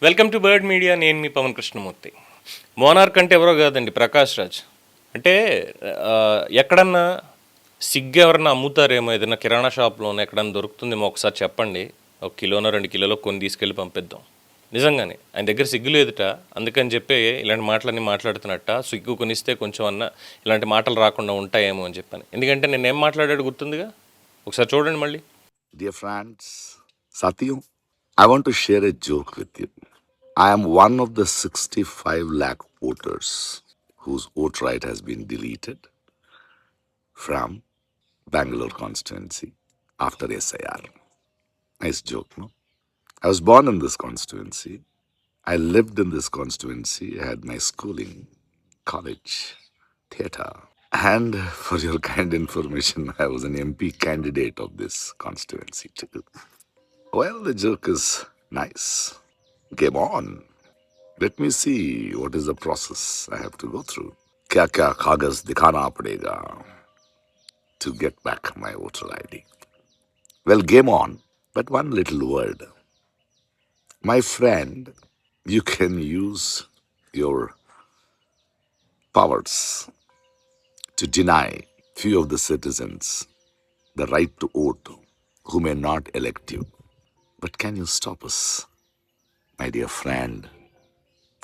Welcome to bird media. నేను మీ Pawan Krishnamurthy. Monarch అంటే ఎవరో కాదండి, ప్రకాష్ రాజ్. అంటే ఎక్కడన్నా సిగ్గు ఎవరన్నా అమ్ముతారేమో, ఏదైనా కిరాణా షాప్లోనే ఎక్కడన్నా దొరుకుతుందేమో ఒకసారి చెప్పండి, 1 కిలోనో 2 కిలోలో కొన్ని తీసుకెళ్ళి పంపిద్దాం. నిజంగానే ఆయన దగ్గర సిగ్గు లేదుట, అందుకని చెప్పి ఇలాంటి మాటలన్నీ మాట్లాడుతున్నట్ట. సిగ్గు కొనిస్తే కొంచెం అన్న ఇలాంటి మాటలు రాకుండా ఉంటాయేమో అని చెప్పాను. ఎందుకంటే నేను ఏం మాట్లాడాడు గుర్తుందిగా, ఒకసారి చూడండి మళ్ళీ. Dear friends, Satyu, I want to share a joke with you. I am one of the 65 lakh voters whose vote right has been deleted from Bangalore constituency after SIR. Nice joke, no? I was born in this constituency. I lived in this constituency. I had my schooling, college, theatre. And for your kind information, I was an MP candidate of this constituency too. Well, the joke is nice. Game on. Let me see what is the process I have to go through. Kya kagas dikhana padega to get back my voter ID. Well, game on. But one little word. My friend, you can use your powers to deny few of the citizens the right to vote who may not elect you. But can you stop us, my dear friend,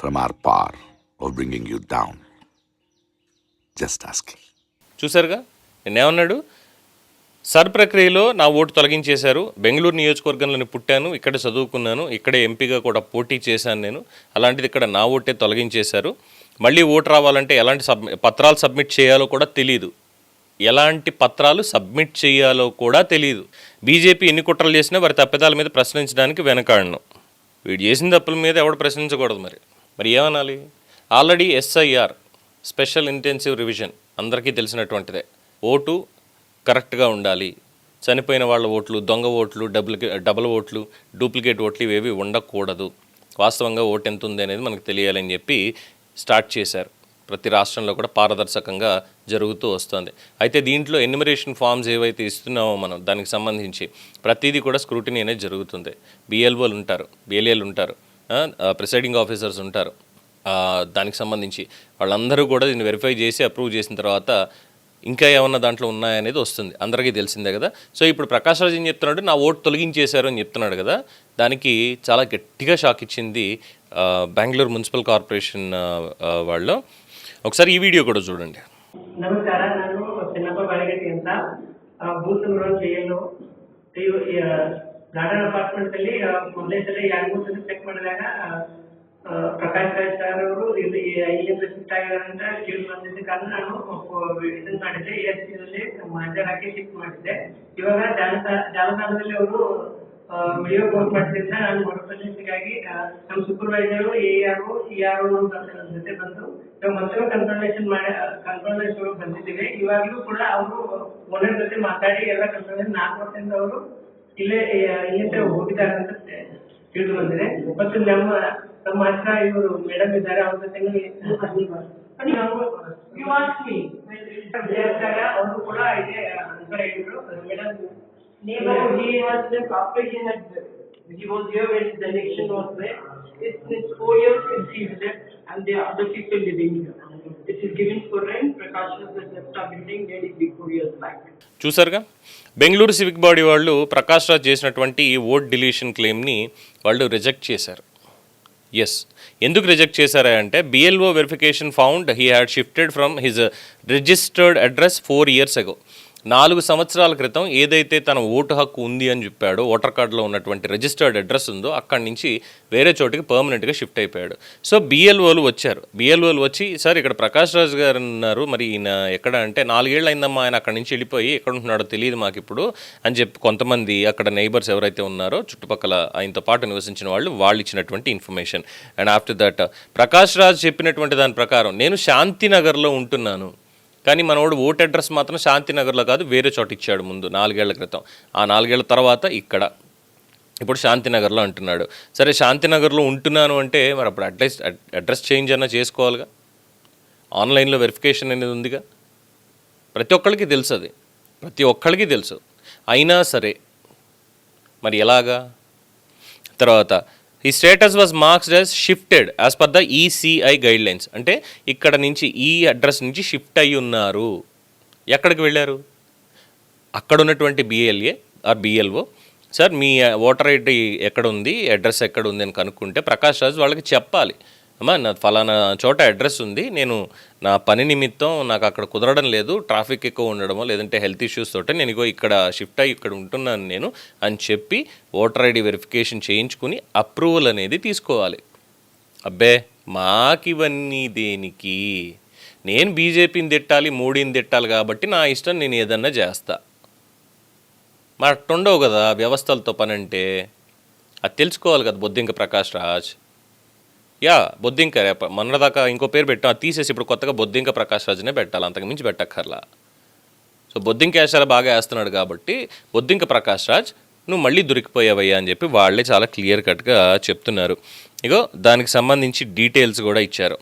from our power of bringing you down? Just asking. చూసారుగా నేనేమన్నాడు, sir ప్రక్రియలో నా vote తొలగించేశారు. Bengaluru నియోజకవర్గంలోని పుట్టాను, ఇక్కడ చదువుకున్నాను, ఇక్కడే ఎంపీగా కూడా పోటీ చేశాను నేను. అలాంటిది ఇక్కడ నా ఓటే తొలగించేశారు. మళ్ళీ ఓటు రావాలంటే ఎలాంటి పత్రాలు సబ్మిట్ చేయాలో కూడా తెలియదు. బీజేపీ ఎన్ని కుట్రలు చేసినా వారి తప్పిదాల మీద ప్రశ్నించడానికి వెనకాడను. వీడు చేసిన తప్పుల మీద ఎవడు ప్రశ్నించకూడదు. మరి ఏమనాలి? Already SIR, special intensive revision, అందరికీ తెలిసినటువంటిదే. ఓటు కరెక్ట్గా ఉండాలి. చనిపోయిన వాళ్ళ ఓట్లు, దొంగ ఓట్లు, డబుల్ ఓట్లు, డూప్లికేట్ ఓట్లు ఇవేవి ఉండకూడదు. వాస్తవంగా ఓటు ఎంత ఉంది అనేది మనకు తెలియాలని చెప్పి స్టార్ట్ చేశారు. ప్రతి రాష్ట్రంలో కూడా పారదర్శకంగా జరుగుతూ వస్తుంది. అయితే దీంట్లో ఎన్యూమరేషన్ ఫామ్స్ ఏవైతే ఇస్తున్నామో మనం, దానికి సంబంధించి ప్రతిదీ కూడా స్క్రూటినీ అనేది జరుగుతుంది. BLOలు ఉంటారు, BLAలు ఉంటారు, ప్రిసైడింగ్ ఆఫీసర్స్ ఉంటారు. దానికి సంబంధించి వాళ్ళందరూ కూడా దీన్ని వెరిఫై చేసి అప్రూవ్ చేసిన తర్వాత ఇంకా ఏమన్నా దాంట్లో ఉన్నాయనేది వస్తుంది. అందరికీ తెలిసిందే కదా. సో ఇప్పుడు ప్రకాష్ రాజ్ ఏం చెప్తున్నాడు, నా ఓటు తొలగించేశారు అని చెప్తున్నాడు కదా. దానికి చాలా గట్టిగా షాక్ ఇచ్చింది బెంగళూరు మున్సిపల్ కార్పొరేషన్ వాళ్ళు. ఒకసారి ఈ వీడియో కూడా చూడండి. ನಮಸ್ಕಾರ, ನಾನು ಚಿನ್ನಪ್ಪ ಬಾಳಗಟ್ಟಿ ಅಂತ booth number JLO garden apartment ಅಲ್ಲಿ ಮೊದಲೇ ಸಲ 2-3 ಸಲ ಚೆಕ್ ಮಾಡಿದಾಗ ಪ್ರಕಾಶ್ ರಾಜ್ ಸರ್ ಅವರು ಇಲ್ಲಿಂದ ಶಿಫ್ಟ್ ಆಗಿರೋದ್ರಿಂದ ಕೇಳಿ ಬಂದಿದ್ದ ಕಾರಣ ನಾನು ಇದನ್ನ ಮಾಡಿದ್ದೆ, ASPದಲ್ಲಿ ಹಾಜರಾಗಿ ಶಿಫ್ಟ್ ಮಾಡಿದ್ದೆ. ಇವಾಗ ಜಾಲತಾಣದಲ್ಲಿ ಅವರು ವಿಡಿಯೋ ಪೋಸ್ಟ್ ಮಾಡಿದ್ರಿಂದ ನಾನು ಮರುಪರಿಶೀಲನೆಗಾಗಿ ನಮ್ಮ ಸೂಪರ್ವೈಸರು AR CRO ನನ್ನ ಜೊತೆ ಬಂದು ಮತ್ತೆ ಕನ್ಫರ್ಮೇಶನ್ ಬಂದಿದ್ದೀವಿ. ಇವಾಗಲೂ ಕೂಡ ಅವರು ಓನರ್ ಜೊತೆ ಮಾತಾಡಿ ಎಲ್ಲ ಕನ್ಫರ್ಮೇಶನ್ 4 ವರ್ಷದಿಂದ ಅವರು ಇಲ್ಲಿಂದ ಹೋಗಿದ್ದಾರೆ ಅಂತ ತಿಳಿದು ಬಂದಿದೆ. ಮತ್ತು ನಮ್ಮ ಹತ್ರ ಇವರು ಮೇಡಮ್ ಇದ್ದಾರೆ, ಅವ್ರ ಜೊತೆ ಅವರು ಕೂಡ ಇದೆ ಅಂತ ಹೇಳಿದ್ರು. Madam he was in corporation at he was here when the election was there. It's 4 years since he was there and the other people living here. It is given for rent. Prakash has left our building nearly 4 years back. చూసారుగా, Bengaluru civic body వాళ్ళు ప్రకాష్ రాజ్ చేసినటువంటి ఈ vote deletion క్లెయిమ్ని వాళ్ళు reject చేశారు. Yes, ఎందుకు reject చేశారా అంటే BLO verification found he had shifted from his registered address 4 years ago. 4 సంవత్సరాల క్రితం ఏదైతే తన ఓటు హక్కు ఉంది అని చెప్పాడో, ఓటర్ కార్డులో ఉన్నటువంటి రిజిస్టర్డ్ అడ్రస్ ఉందో అక్కడి నుంచి వేరే చోటికి పర్మనెంట్గా షిఫ్ట్ అయిపోయాడు. సో BLOలు వచ్చారు. BLOలు వచ్చి, సార్ ఇక్కడ ప్రకాష్ రాజ్ గారు ఉన్నారు, మరి ఈయన ఎక్కడ అంటే 4 ఏళ్ళు అయిందమ్మా ఆయన అక్కడి నుంచి వెళ్ళిపోయి, ఎక్కడ ఉంటున్నాడో తెలియదు మాకు ఇప్పుడు అని చెప్పి కొంతమంది అక్కడ నైబర్స్ ఎవరైతే ఉన్నారో చుట్టుపక్కల ఆయనతో పాటు నివసించిన వాళ్ళు ఇచ్చినటువంటి information. And after that Prakash Raj చెప్పినటువంటి దాని ప్రకారం నేను శాంతినగర్లో ఉంటున్నాను, కానీ మనోడు ఓట్ అడ్రస్ మాత్రం శాంతినగర్లో కాదు వేరే చోట ఇచ్చాడు ముందు 4 ఏళ్ల క్రితం. ఆ 4 ఏళ్ల తర్వాత ఇక్కడ ఇప్పుడు శాంతినగర్లో అంటున్నాడు. సరే శాంతినగర్లో ఉంటున్నాను అంటే మరి అప్పుడు అడ్రస్ చేంజ్ అన్నా చేసుకోవాలిగా. ఆన్లైన్లో వెరిఫికేషన్ అనేది ఉందిగా, ప్రతి ఒక్కరికి తెలుసు. అయినా సరే మరి ఎలాగా? తర్వాత ఈ status was marked as shifted as per the ECI guidelines. అంటే ఇక్కడ నుంచి ఈ అడ్రస్ నుంచి షిఫ్ట్ అయ్యి ఉన్నారు. ఎక్కడికి వెళ్ళారు? అక్కడ ఉన్నటువంటి బిఎల్ఏ ఆర్ బిఎల్ఓ, సార్ మీ ఓటర్ ఐడి ఎక్కడ ఉంది, అడ్రస్ ఎక్కడ ఉంది అని కనుక్కుంటే ప్రకాష్ రాజ్ వాళ్ళకి చెప్పాలి, అమ్మా నా ఫలానా చోట అడ్రస్ ఉంది, నేను నా పని నిమిత్తం నాకు అక్కడ కుదరడం లేదు, ట్రాఫిక్ ఎక్కువ ఉండడమో లేదంటే హెల్త్ ఇష్యూస్ తోటే నేను ఇగో ఇక్కడ షిఫ్ట్ అయ్యి ఇక్కడ ఉంటున్నాను నేను అని చెప్పి ఓటర్ ఐడి వెరిఫికేషన్ చేయించుకుని అప్రూవల్ అనేది తీసుకోవాలి. అబ్బే మాకివన్నీ దేనికి? నేను బీజేపీని తిట్టాలి, మోడీని తిట్టాలి కాబట్టి నా ఇష్టం నేను ఏదన్నా చేస్తా. మాటుండవు కదా వ్యవస్థలతో పని అంటే. అది తెలుసుకోవాలి కదా బొద్దింక ప్రకాష్ రాజ్. యా బొద్దింక, మొన్నదాకా ఇంకో పేరు పెట్టాం, అది తీసేసి ఇప్పుడు కొత్తగా బొద్దింక ప్రకాష్ రాజ్నే పెట్టాలి, అంతకు మించి పెట్టక్కర్లా. సో బొద్దింక వేషాలు బాగా వేస్తున్నాడు కాబట్టి బొద్దింక ప్రకాష్ రాజ్ నువ్వు మళ్ళీ దొరికిపోయావయ్యా అని చెప్పి వాళ్ళే చాలా క్లియర్ కట్గా చెప్తున్నారు. ఇగో దానికి సంబంధించి డీటెయిల్స్ కూడా ఇచ్చారు.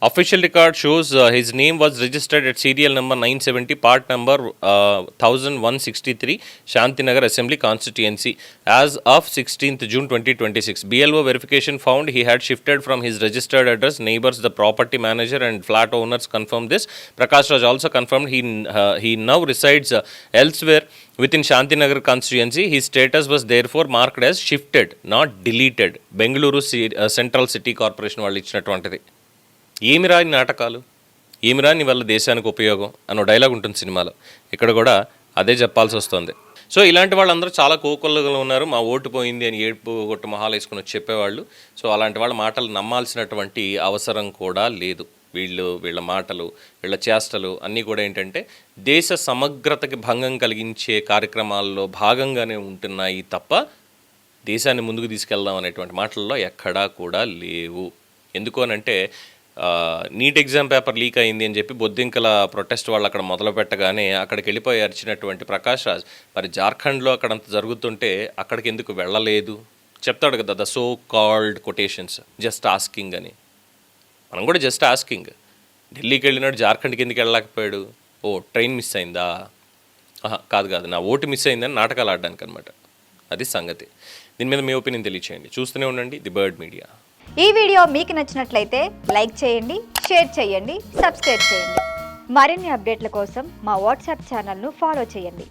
Official record shows his name was registered at serial number 970, part number 1163, Shantinagar Assembly Constituency as of 16th June 2026. BLO verification found he had shifted from his registered address. Neighbors, the property manager and flat owners confirmed this. Prakash Raj also confirmed he now resides elsewhere within Shantinagar constituency. His status was therefore marked as shifted, not deleted. Bengaluru Central City Corporation వాళ్ళు ఇచ్చినటువంటిది. ఏమి రాని నాటకాలు, ఏమి రాని వల్ల దేశానికి ఉపయోగం అన్న డైలాగ్ ఉంటుంది సినిమాలో. ఇక్కడ కూడా అదే చెప్పాల్సి వస్తుంది. సో ఇలాంటి వాళ్ళందరూ చాలా కోకొల్లగా ఉన్నారు. మా ఓటు పోయింది అని ఏడుపు కొట్టు మొహాలు వేసుకుని వచ్చి చెప్పేవాళ్ళు. సో అలాంటి వాళ్ళ మాటలు నమ్మాల్సినటువంటి అవసరం కూడా లేదు. వీళ్ళ మాటలు, వీళ్ళ చేష్టలు అన్నీ కూడా ఏంటంటే దేశ సమగ్రతకి భంగం కలిగించే కార్యక్రమాల్లో భాగంగానే ఉంటున్నాయి తప్ప దేశాన్ని ముందుకు తీసుకెళ్దాం అనేటువంటి మాటల్లో ఎక్కడా కూడా లేవు. ఎందుకు అనంటే నీట్ ఎగ్జామ్ పేపర్ లీక్ అయింది అని చెప్పి బొద్దింకల ప్రొటెస్ట్ వాళ్ళు అక్కడ మొదలు పెట్టగానే అక్కడికి వెళ్ళిపోయి అరిచినటువంటి ప్రకాష్ రాజ్ మరి జార్ఖండ్లో అక్కడంత జరుగుతుంటే అక్కడికి ఎందుకు వెళ్ళలేదు చెప్తాడు కదా. The so called quotations, just asking అని. మనం కూడా జస్ట్ ఆస్కింగ్. ఢిల్లీకి వెళ్ళినాడు, జార్ఖండ్కి ఎందుకు వెళ్ళలేకపోయాడు? ఓ ట్రైన్ మిస్ అయిందా? కాదు నా ఓటు మిస్ అయిందని నాటకాలు ఆడడానికి అనమాట. అది సంగతి. దీని మీద మీ ఒపీనియన్ తెలియచేయండి. చూస్తూనే ఉండండి ది బర్డ్ మీడియా. ఈ వీడియో మీకు నచ్చినట్లయితే లైక్ చేయండి, షేర్ చేయండి, సబ్స్క్రైబ్ చేయండి. మరిన్ని అప్డేట్ల కోసం మా వాట్సాప్ ఛానల్ను ఫాలో చేయండి.